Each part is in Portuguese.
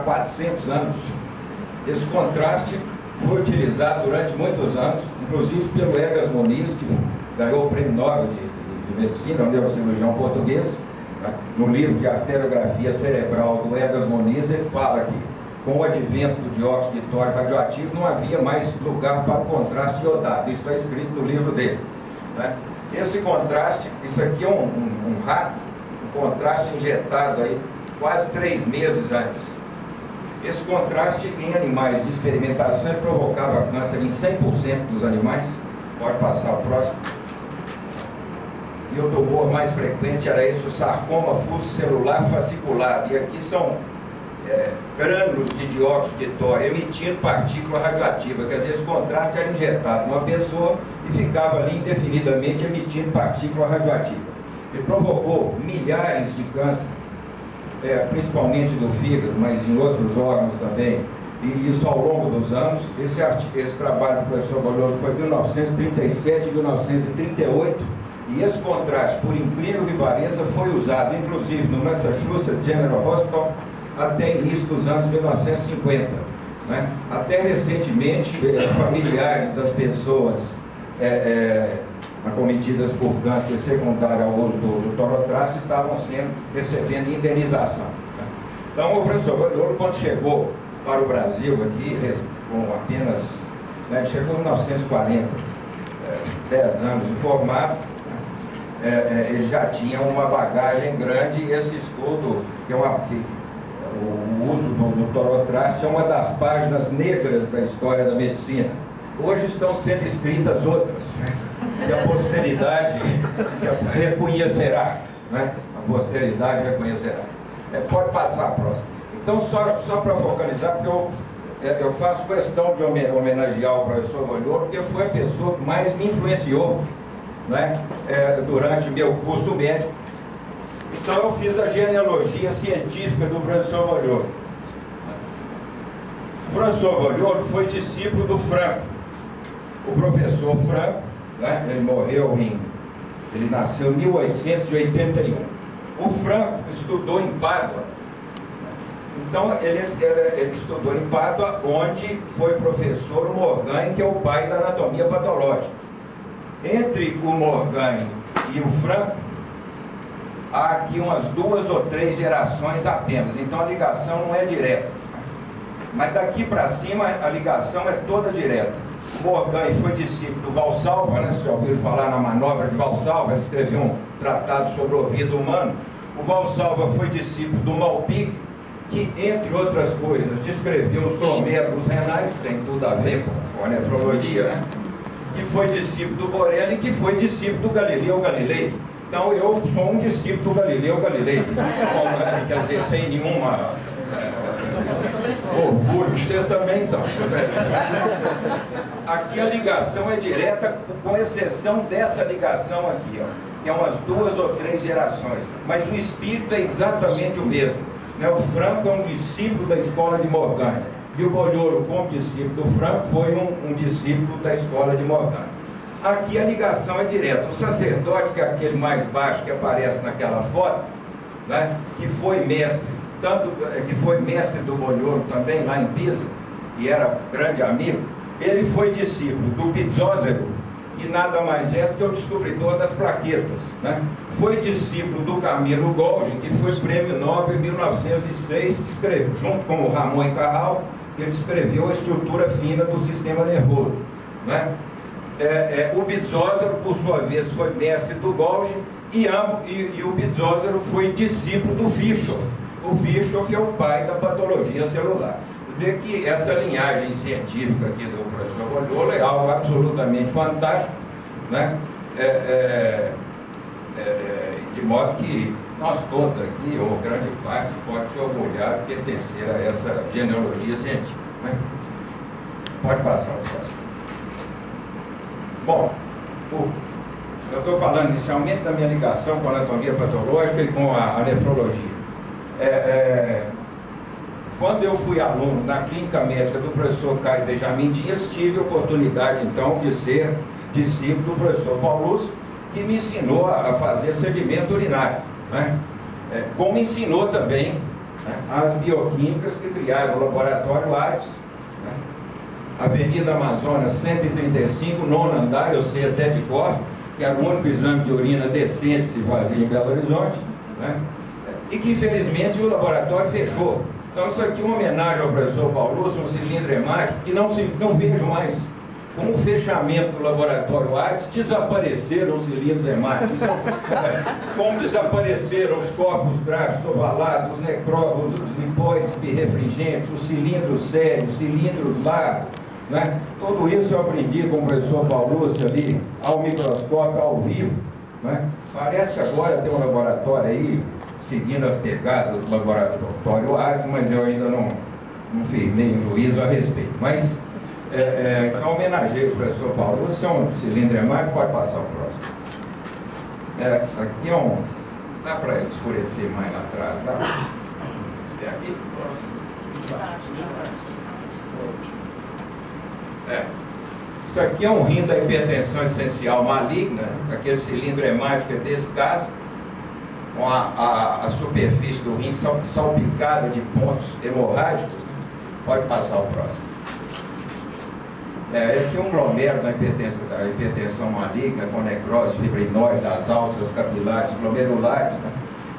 400 anos. Esse contraste foi utilizado durante muitos anos, inclusive pelo Egas Moniz, que ganhou o Prêmio Nobel de Medicina, um neurocirurgião português. No livro de Arteriografia Cerebral do Egas Moniz, ele fala que com o advento do dióxido de tório radioativo não havia mais lugar para o contraste iodado. Isso está escrito no livro dele, né? Esse contraste, isso aqui é um rato, um contraste injetado aí quase 3 meses antes. Esse contraste em animais de experimentação ele provocava câncer em 100% dos animais. Pode passar o próximo. E o tumor mais frequente era esse, o sarcoma celular fasciculado. E aqui são grânulos de dióxido de tório emitindo partícula radioativa, quer dizer, esse contraste era injetado numa pessoa e ficava ali indefinidamente emitindo partícula radioativa. Ele provocou milhares de cânceres, principalmente do fígado, mas em outros órgãos também, e isso ao longo dos anos. Esse trabalho do professor Boliolo foi em 1937 e 1938, e esse contraste, por incrível que pareça, foi usado inclusive no Massachusetts General Hospital até início dos anos 1950, né? Até recentemente, familiares das pessoas acometidas por câncer secundário ao uso do torotraste estavam recebendo indenização, né? Então, o professor Boliolo, quando chegou para o Brasil aqui, com apenas, né, chegou em 1940, 10 anos de formado, ele já tinha uma bagagem grande, e esse estudo, o uso do torotraste é uma das páginas negras da história da medicina. Hoje estão sendo escritas outras, né, que a posteridade reconhecerá, né? A posteridade reconhecerá. Pode passar a próxima. Então, só para focalizar, porque eu faço questão de homenagear o professor Boliolo, porque foi a pessoa que mais me influenciou, né, durante meu curso médico. Então eu fiz a genealogia científica do professor Boliolo. O professor Boliolo foi discípulo do Franco. O professor Franco, né, ele nasceu em 1881. O Franco estudou em Pádua. Então ele estudou em Pádua, onde foi professor o Morgagni, que é o pai da anatomia patológica. Entre o Morgagni e o Franco, há aqui umas 2 ou 3 gerações apenas, então a ligação não é direta. Mas daqui para cima a ligação é toda direta. O Morgagni foi discípulo do Valsalva, né? Vocês já ouviram falar na manobra de Valsalva? Ele escreveu um tratado sobre o ouvido humano. O Valsalva foi discípulo do Malpique, que, entre outras coisas, descreveu os glomérulos renais, tem tudo a ver com a nefrologia, né? Que foi discípulo do Borelli, que foi discípulo do Galileu Galilei. Então eu sou um discípulo do Galileu Galilei, quer dizer, sem nenhuma orgulho, vocês também são. Aqui a ligação é direta, com exceção dessa ligação aqui, ó, que é umas 2 ou 3 gerações, mas o espírito é exatamente o mesmo, né? O Franco é um discípulo da escola de Morgagni, e o Boliolo, como discípulo do Franco, foi um discípulo da escola de Morgagni. Aqui a ligação é direta. O sacerdote, que é aquele mais baixo que aparece naquela foto, né, que foi mestre do Boliolo também lá em Pisa, e era grande amigo, ele foi discípulo do Pizzózero, que nada mais é do que o descobridor das plaquetas, né? Foi discípulo do Camilo Golgi, que foi prêmio Nobel em 1906, junto com o Ramon e Carral, que ele descreveu a estrutura fina do sistema nervoso, né? O Pizzózero, por sua vez, foi mestre do Golgi, e o Pizzózero foi discípulo do Virchow. O Virchow é o pai da patologia celular. Vê que essa linhagem científica aqui do professor Boliolo é algo absolutamente fantástico, né? De modo que nós todos aqui, ou grande parte, pode se orgulhar de pertencer a essa genealogia científica, né? Pode passar o próximo. Bom, eu estou falando inicialmente da minha ligação com a anatomia patológica e com a nefrologia. Quando eu fui aluno na clínica médica do professor Caio Benjamin Dias, tive a oportunidade então de ser discípulo do professor Paulo Lúcio, que me ensinou a fazer sedimento urinário, né? Como ensinou também né? As bioquímicas que criaram o laboratório ADES, né? Avenida Amazonas 135, nono andar, eu sei até de cor, que era o único exame de urina decente que se fazia em Belo Horizonte, né? E que infelizmente o laboratório fechou. Então isso aqui é uma homenagem ao professor Paulo Lúcio, um cilindro hemático que não vejo mais. Com o fechamento do laboratório ADES, desapareceram os cilindros hemáticos, como desapareceram os corpos gráficos ovalados, os necrófagos, os lipóides birrefringentes, os cilindros sérios, cilindros largos, né? Tudo isso eu aprendi com o professor Paulo Lúcio ali, ao microscópio, ao vivo, né? Parece que agora tem um laboratório aí, seguindo as pegadas do laboratório ADES, mas eu ainda não firmei um juízo a respeito. Mas, então, homenageio o professor Paulo. Você é um cilindro hemático, pode passar o próximo. Aqui é um... Dá para escurecer mais lá atrás, tá? É aqui? Isso aqui é um rim da hipertensão essencial maligna, aquele cilindro hemático é desse caso, com a superfície do rim salpicada de pontos hemorrágicos. Pode passar o próximo. Aqui é um glomero da hipertensão maligna, com necrose fibrinoide das alças capilares glomerulares, né?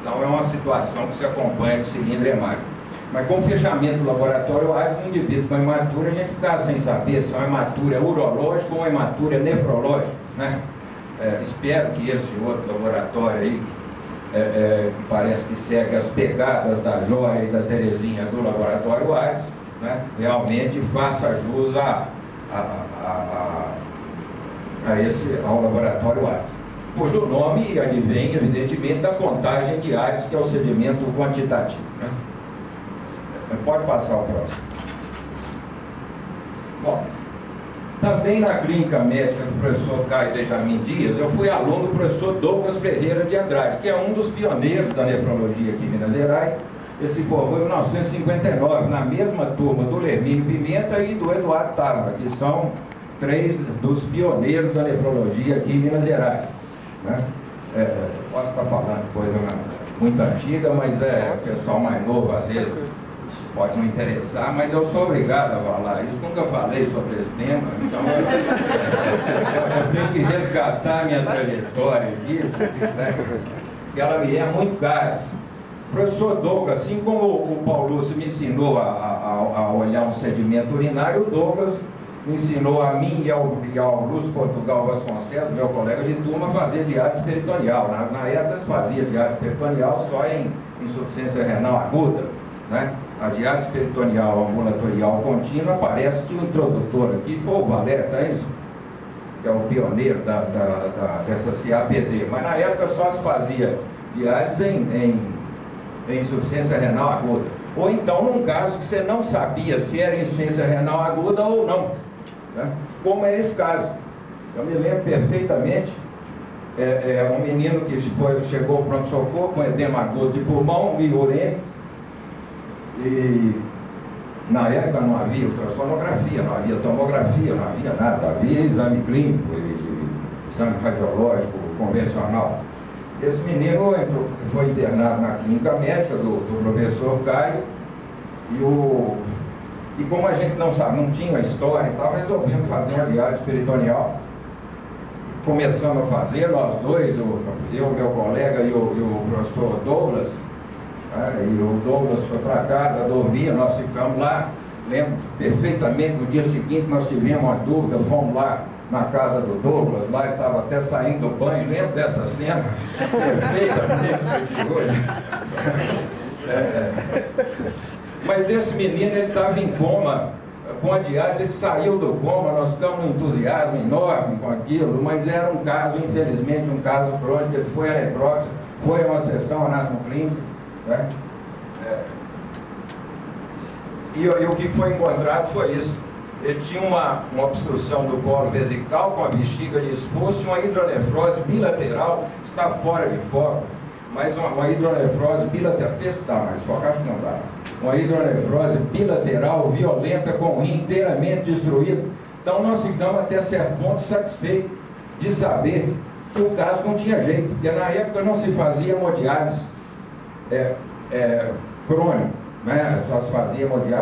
Então é uma situação que se acompanha de cilindro hemático. Mas com o fechamento do laboratório ADES, um indivíduo com hematura, a gente ficava sem saber se é uma hematura urológica ou uma hematura nefrológica, né? Espero que esse outro laboratório aí, que parece que segue as pegadas da Joia e da Terezinha do laboratório ADES, né? Realmente faça jus ao laboratório ADES, cujo nome advém, evidentemente, da contagem de ADES, que é o sedimento quantitativo, né? Pode passar o próximo. Bom, também na clínica médica do professor Caio Benjamin Dias, eu fui aluno do professor Douglas Ferreira de Andrade, que é um dos pioneiros da nefrologia aqui em Minas Gerais. Ele se formou em 1959, na mesma turma do Lermínio Pimenta e do Eduardo Távora, que são 3 dos pioneiros da nefrologia aqui em Minas Gerais, né? Posso estar falando coisa muito antiga, mas o pessoal mais novo às vezes pode não interessar, mas eu sou obrigado a falar isso. Nunca falei sobre esse tema, então eu tenho que resgatar minha trajetória aqui, né? Que ela me é muito cara. Professor Douglas, assim como o Paulo Lúcio me ensinou a olhar um sedimento urinário, o Douglas me ensinou a mim e ao Lúcio Portugal Vasconcelos, meu colega de turma, a fazer diálise peritoneal. Na época se fazia diálise peritoneal só em insuficiência renal aguda, né? A diálise peritoneal ambulatorial contínua, parece que o introdutor aqui foi o Valério, tá isso? Que é o pioneiro dessa CAPD, mas na época só se fazia diálise em insuficiência renal aguda, ou então num caso que você não sabia se era insuficiência renal aguda ou não, né? Como é esse caso. Eu me lembro perfeitamente, um menino que chegou ao pronto-socorro com edema agudo de pulmão e urêmico, e na época não havia ultrassonografia, não havia tomografia, não havia nada, havia exame clínico e exame radiológico convencional. Esse menino foi internado na clínica médica do professor Caio e como a gente não sabe, não tinha a história e tal, resolvemos fazer uma diálise peritoneal. Começamos a fazer, nós dois, eu, meu colega e o professor Douglas, e o Douglas foi para casa, dormia, nós ficamos lá. Lembro perfeitamente, no dia seguinte nós tivemos uma dúvida, fomos lá na casa do Douglas, lá ele estava até saindo do banho, lembro dessa cena perfeitamente de hoje. Mas esse menino, ele estava em coma, com a diálise, ele saiu do coma, nós ficamos num entusiasmo enorme com aquilo, mas era um caso, infelizmente, um caso crônico, ele foi a necrópsia, foi a uma sessão anatomoclínica, né? E o que foi encontrado foi isso. Ele tinha uma obstrução do colo vesical com a bexiga de expulso, uma hidronefrose bilateral, está fora de foco, mas uma hidronefrose bilateral, está mais foco, acho que não dá. Uma hidronefrose bilateral violenta com o rim inteiramente destruído. Então nós ficamos até certo ponto satisfeitos de saber que o caso não tinha jeito, porque na época não se fazia hemodiálise. crônico, né? Só se fazia hemodiálise